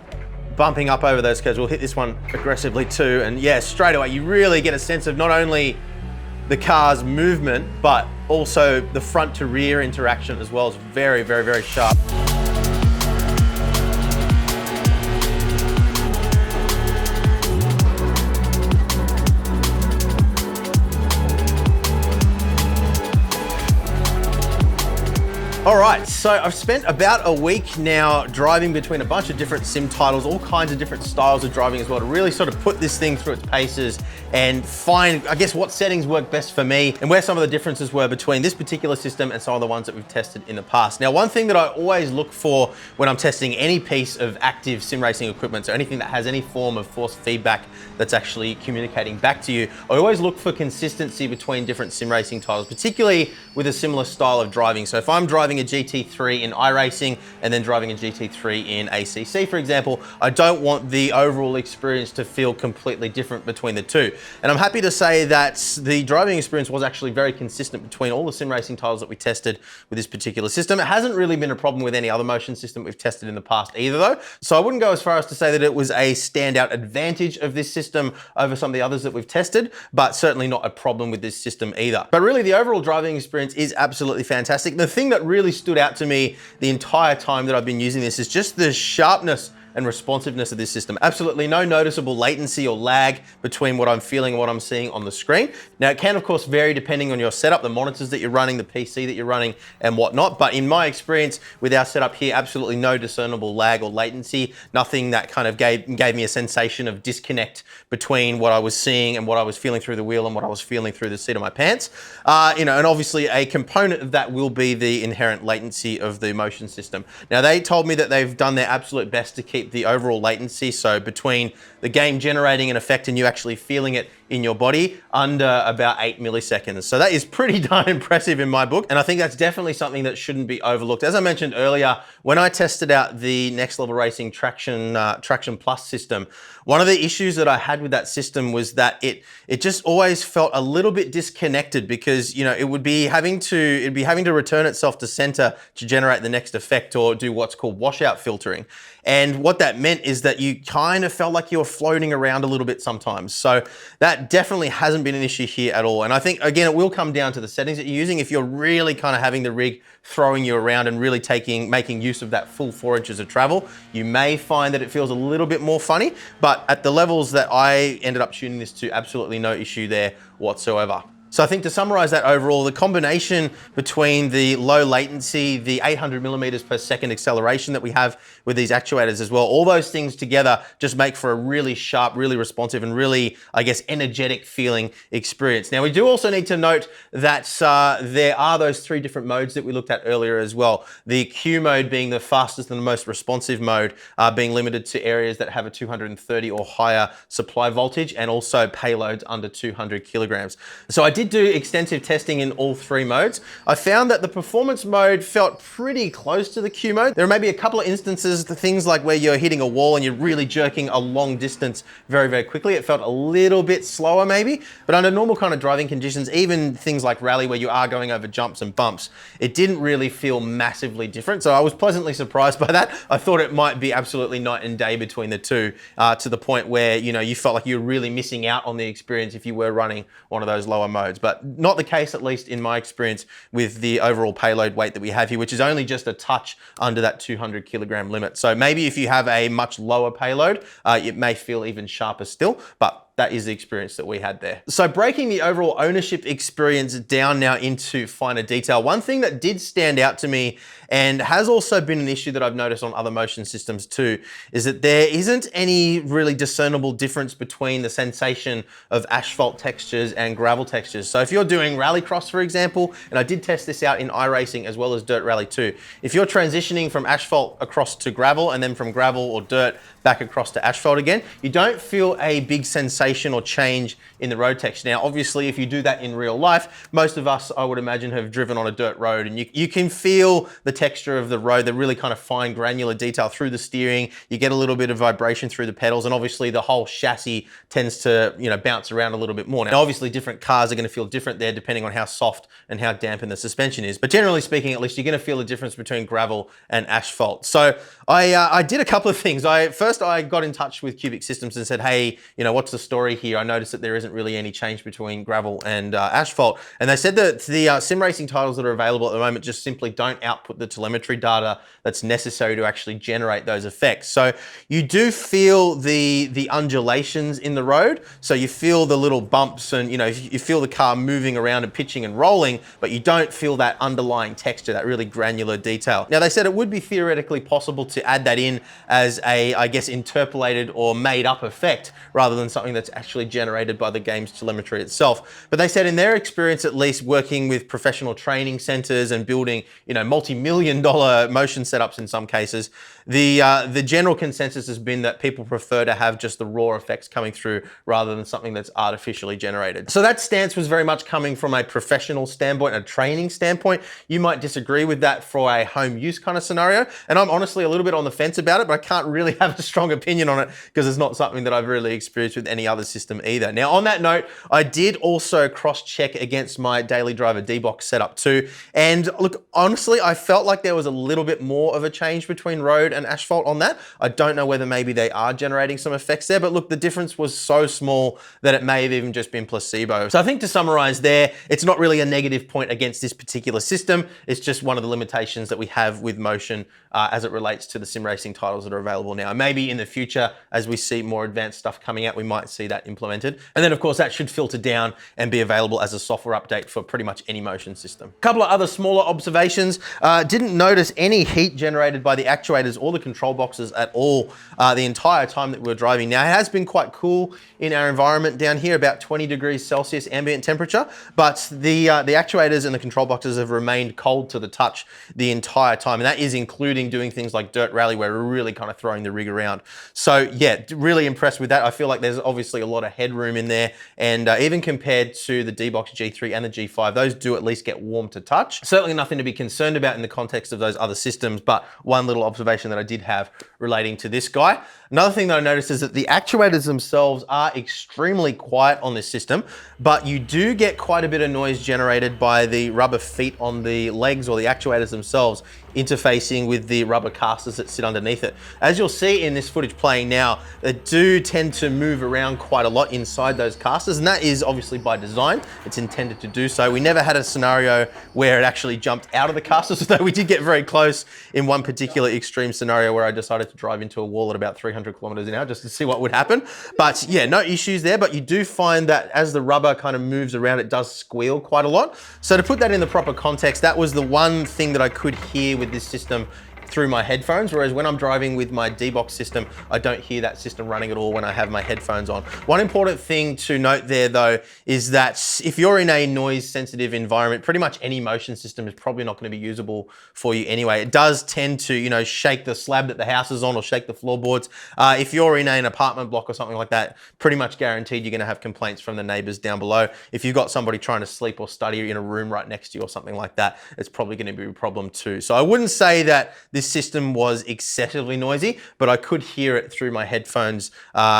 bumping up over those curves. We'll hit this one aggressively too. And yeah, straight away, you really get a sense of not only the car's movement, but also the front to rear interaction as well. Is very, very, very sharp. All right, so I've spent about a week now driving between a bunch of different sim titles, all kinds of different styles of driving as well, to really sort of put this thing through its paces and find, I guess, what settings work best for me and where some of the differences were between this particular system and some of the ones that we've tested in the past. Now, one thing that I always look for when I'm testing any piece of active sim racing equipment, so anything that has any form of force feedback that's actually communicating back to you, I always look for consistency between different sim racing titles, particularly with a similar style of driving. So if I'm driving driving a GT3 in iRacing and then driving a GT3 in ACC, for example, I don't want the overall experience to feel completely different between the two. And I'm happy to say that the driving experience was actually very consistent between all the sim racing titles that we tested with this particular system. It hasn't really been a problem with any other motion system we've tested in the past either though. So I wouldn't go as far as to say that it was a standout advantage of this system over some of the others that we've tested, but certainly not a problem with this system either. But really the overall driving experience is absolutely fantastic. The thing that really stood out to me the entire time that I've been using this is just the sharpness and responsiveness of this system. Absolutely no noticeable latency or lag between what I'm feeling and what I'm seeing on the screen. Now it can of course vary depending on your setup, the monitors that you're running, the PC that you're running and whatnot. But in my experience with our setup here, absolutely no discernible lag or latency, nothing that kind of gave me a sensation of disconnect between what I was seeing and what I was feeling through the wheel and what I was feeling through the seat of my pants. And obviously a component of that will be the inherent latency of the motion system. Now they told me that they've done their absolute best to keep the overall latency, so between the game generating an effect and you actually feeling it in your body, under about 8 milliseconds. So that is pretty darn impressive in my book. And I think that's definitely something that shouldn't be overlooked. As I mentioned earlier, when I tested out the Next Level Racing Traction Plus system, one of the issues that I had with that system was that it just always felt a little bit disconnected because, you know, it'd be having to return itself to center to generate the next effect or do what's called washout filtering. And what that meant is that you kind of felt like you were floating around a little bit sometimes. So that definitely hasn't been an issue here at all. And I think, again, it will come down to the settings that you're using. If you're really kind of having the rig throwing you around and really making use of that full 4 inches of travel, you may find that it feels a little bit more funny. But at the levels that I ended up tuning this to, absolutely no issue there whatsoever. So I think to summarize that overall, the combination between the low latency, the 800 millimeters per second acceleration that we have with these actuators as well, all those things together just make for a really sharp, really responsive, and really, I guess, energetic feeling experience. Now, we do also need to note that there are those 3 different modes that we looked at earlier as well. The Q mode being the fastest and the most responsive mode, being limited to areas that have a 230 or higher supply voltage, and also payloads under 200 kilograms. So I did do extensive testing in all 3 modes. I found that the performance mode felt pretty close to the Q mode. There may be a couple of instances, the things like where you're hitting a wall and you're really jerking a long distance very, very quickly. It felt a little bit slower maybe, but under normal kind of driving conditions, even things like rally where you are going over jumps and bumps, it didn't really feel massively different. So I was pleasantly surprised by that. I thought it might be absolutely night and day between the two, to the point where, you know, you felt like you were really missing out on the experience if you were running one of those lower modes. But not the case, at least in my experience, with the overall payload weight that we have here, which is only just a touch under that 200 kilogram limit. So maybe if you have a much lower payload, it may feel even sharper still, but that is the experience that we had there. So breaking the overall ownership experience down now into finer detail, one thing that did stand out to me and has also been an issue that I've noticed on other motion systems too, is that there isn't any really discernible difference between the sensation of asphalt textures and gravel textures. So if you're doing rallycross, for example, and I did test this out in iRacing as well as Dirt Rally 2, if you're transitioning from asphalt across to gravel and then from gravel or dirt back across to asphalt again, you don't feel a big sensation or change in the road texture. Now, obviously, if you do that in real life, most of us, I would imagine, have driven on a dirt road, and you can feel the texture of the road, the really kind of fine granular detail through the steering. You get a little bit of vibration through the pedals, and obviously the whole chassis tends to, you know, bounce around a little bit more. Now, obviously different cars are going to feel different there depending on how soft and how dampened the suspension is. But generally speaking, at least you're going to feel the difference between gravel and asphalt. So I did a couple of things. First, I got in touch with Qubic Systems and said, hey, you know, what's the story here? I noticed that there isn't really any change between gravel and asphalt. And they said that the sim racing titles that are available at the moment just simply don't output the telemetry data that's necessary to actually generate those effects. So you do feel the undulations in the road. So you feel the little bumps and, you know, you feel the car moving around and pitching and rolling, but you don't feel that underlying texture, that really granular detail. Now, they said it would be theoretically possible to add that in as a, I guess, interpolated or made up effect rather than something that's that's actually generated by the game's telemetry itself. But they said in their experience, at least working with professional training centers and building, multi-million-dollar motion setups in some cases, the general consensus has been that people prefer to have just the raw effects coming through rather than something that's artificially generated. So that stance was very much coming from a professional standpoint, a training standpoint. You might disagree with that for a home use kind of scenario. And I'm honestly a little bit on the fence about it, but I can't really have a strong opinion on it because it's not something that I've really experienced with any other system either. Now, on that note, I did also cross-check against my daily driver D-Box setup too. And look, honestly, I felt like there was a little bit more of a change between road and asphalt on that. I don't know whether maybe they are generating some effects there, but look, the difference was so small that it may have even just been placebo. So I think to summarize there, it's not really a negative point against this particular system. It's just one of the limitations that we have with motion as it relates to the sim racing titles that are available now. Maybe in the future, as we see more advanced stuff coming out, we might see that implemented. And then of course that should filter down and be available as a software update for pretty much any motion system. A couple of other smaller observations. Didn't notice any heat generated by the actuators or the control boxes at all the entire time that we were driving. Now it has been quite cool in our environment down here, about 20 degrees Celsius ambient temperature, but the actuators and the control boxes have remained cold to the touch the entire time. And that is including doing things like dirt rally where we're really kind of throwing the rig around. So yeah, really impressed with that. I feel like there's obviously a lot of headroom in there, and even compared to the D-Box G3 and the G5, those do at least get warm to touch. Certainly nothing to be concerned about in the context of those other systems, but one little observation that I did have relating to this guy. Another thing that I noticed is that the actuators themselves are extremely quiet on this system, but you do get quite a bit of noise generated by the rubber feet on the legs or the actuators themselves interfacing with the rubber casters that sit underneath it. As you'll see in this footage playing now, they do tend to move around quite a lot inside those casters, and that is obviously by design. It's intended to do so. We never had a scenario where it actually jumped out of the casters, although we did get very close in one particular extreme scenario where I decided to drive into a wall at about 300 kilometers an hour just to see what would happen. But yeah, no issues there, but you do find that as the rubber kind of moves around, it does squeal quite a lot. So to put that in the proper context, that was the one thing that I could hear with this system through my headphones, whereas when I'm driving with my D-Box system, I don't hear that system running at all when I have my headphones on. One important thing to note there though, is that if you're in a noise sensitive environment, pretty much any motion system is probably not going to be usable for you anyway. It does tend to, shake the slab that the house is on or shake the floorboards. If you're in an apartment block or something like that, pretty much guaranteed you're going to have complaints from the neighbors down below. If you've got somebody trying to sleep or study in a room right next to you or something like that, it's probably going to be a problem too. So I wouldn't say that this system was excessively noisy, but I could hear it through my headphones,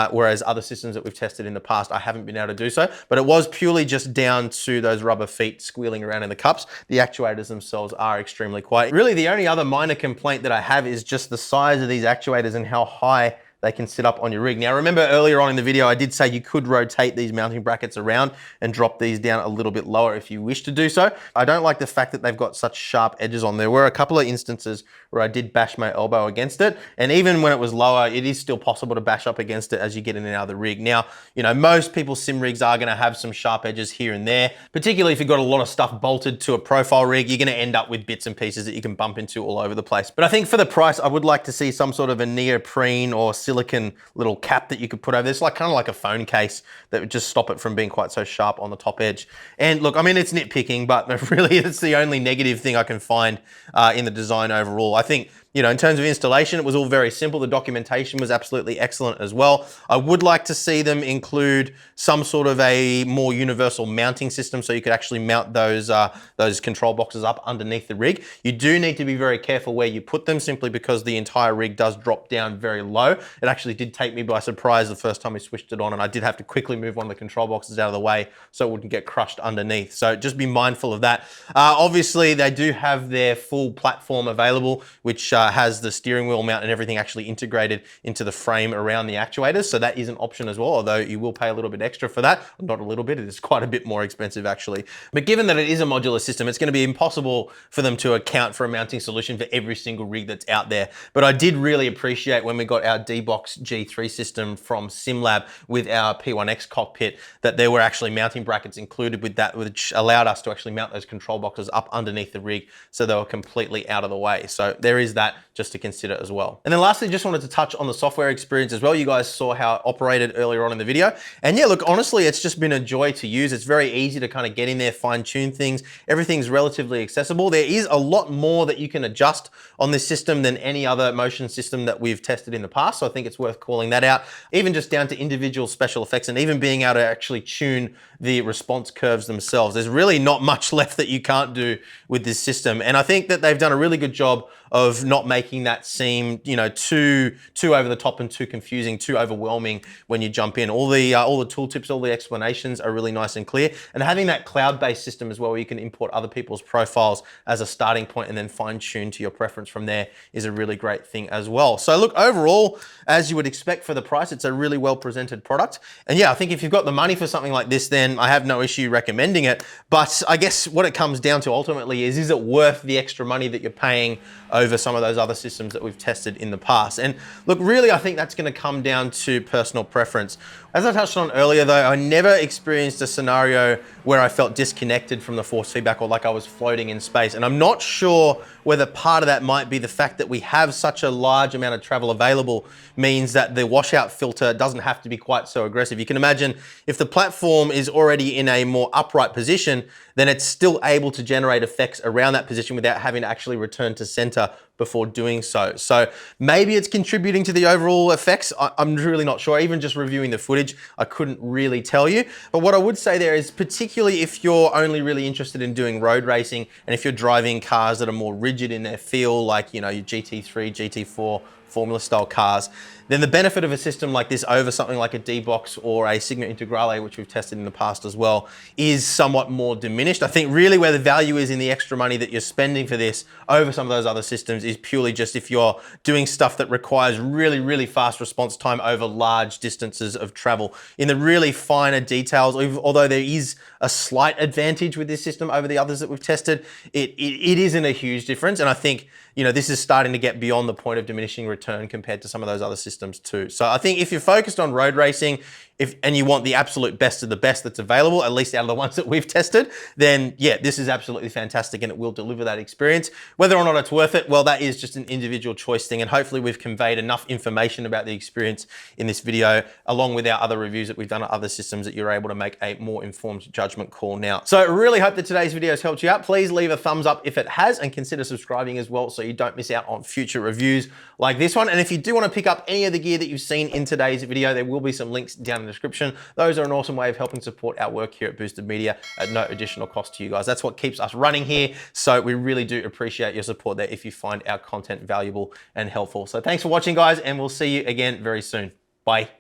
whereas other systems that we've tested in the past, I haven't been able to do so. But it was purely just down to those rubber feet squealing around in the cups. The actuators themselves are extremely quiet. Really, the only other minor complaint that I have is just the size of these actuators and how high they can sit up on your rig. Now, remember earlier on in the video, I did say you could rotate these mounting brackets around and drop these down a little bit lower if you wish to do so. I don't like the fact that they've got such sharp edges on. There were a couple of instances where I did bash my elbow against it. And even when it was lower, it is still possible to bash up against it as you get in and out of the rig. Now, most people's sim rigs are gonna have some sharp edges here and there, particularly if you've got a lot of stuff bolted to a profile rig, you're gonna end up with bits and pieces that you can bump into all over the place. But I think for the price, I would like to see some sort of a neoprene or silicone little cap that you could put over this, kind of like a phone case that would just stop it from being quite so sharp on the top edge. And look, I mean, it's nitpicking, but really it's the only negative thing I can find in the design overall. I think, in terms of installation, it was all very simple. The documentation was absolutely excellent as well. I would like to see them include some sort of a more universal mounting system so you could actually mount those control boxes up underneath the rig. You do need to be very careful where you put them, simply because the entire rig does drop down very low. It actually did take me by surprise the first time we switched it on, and I did have to quickly move one of the control boxes out of the way so it wouldn't get crushed underneath. So just be mindful of that. Obviously, they do have their full platform available, which has the steering wheel mount and everything actually integrated into the frame around the actuators. So that is an option as well, although you will pay a little bit extra for that. Not a little bit, it is quite a bit more expensive actually. But given that it is a modular system, it's going to be impossible for them to account for a mounting solution for every single rig that's out there. But I did really appreciate when we got our D-Box G3 system from SimLab with our P1X cockpit, that there were actually mounting brackets included with that, which allowed us to actually mount those control boxes up underneath the rig so they were completely out of the way. So there is that. just to consider as well. And then lastly, just wanted to touch on the software experience as well. You guys saw how it operated earlier on in the video. And yeah, look, honestly, it's just been a joy to use. It's very easy to kind of get in there, fine tune things. Everything's relatively accessible. There is a lot more that you can adjust on this system than any other motion system that we've tested in the past. So I think it's worth calling that out, even just down to individual special effects and even being able to actually tune the response curves themselves. There's really not much left that you can't do with this system. And I think that they've done a really good job of not making that seem, you know, too over the top and too confusing, too overwhelming when you jump in. All the tooltips, all the explanations are really nice and clear. And having that cloud-based system as well, where you can import other people's profiles as a starting point and then fine tune to your preference from there is a really great thing as well. So look, overall, as you would expect for the price, it's a really well presented product. And yeah, I think if you've got the money for something like this, then I have no issue recommending it. But I guess what it comes down to ultimately is it worth the extra money that you're paying over some of those other systems that we've tested in the past? And look, really, I think that's going to come down to personal preference. As I touched on earlier though, I never experienced a scenario where I felt disconnected from the force feedback or like I was floating in space. And I'm not sure whether part of that might be the fact that we have such a large amount of travel available means that the washout filter doesn't have to be quite so aggressive. You can imagine if the platform is already in a more upright position, then it's still able to generate effects around that position without having to actually return to center before doing so. So maybe it's contributing to the overall effects. I'm really not sure. Even just reviewing the footage, I couldn't really tell you. But what I would say there is, particularly if you're only really interested in doing road racing and if you're driving cars that are more rigid in their feel, like, you know, your GT3, GT4, Formula style cars, then the benefit of a system like this over something like a D-Box or a Sigma Integrale, which we've tested in the past as well, is somewhat more diminished. I think really where the value is in the extra money that you're spending for this over some of those other systems is purely just if you're doing stuff that requires really, really fast response time over large distances of travel. In the really finer details, although there is a slight advantage with this system over the others that we've tested, it isn't a huge difference. And I think, you know, this is starting to get beyond the point of diminishing return compared to some of those other systems too. So I think if you're focused on road racing, and you want the absolute best of the best that's available, at least out of the ones that we've tested, then yeah, this is absolutely fantastic and it will deliver that experience. Whether or not it's worth it, well, that is just an individual choice thing. And hopefully we've conveyed enough information about the experience in this video, along with our other reviews that we've done on other systems, that you're able to make a more informed judgment call now. So I really hope that today's video has helped you out. Please leave a thumbs up if it has, and consider subscribing as well so you don't miss out on future reviews like this one. And if you do want to pick up any of the gear that you've seen in today's video, there will be some links down in the description. Those are an awesome way of helping support our work here at Boosted Media at no additional cost to you guys. That's what keeps us running here. So we really do appreciate your support there if you find our content valuable and helpful. So thanks for watching, guys, and we'll see you again very soon. Bye.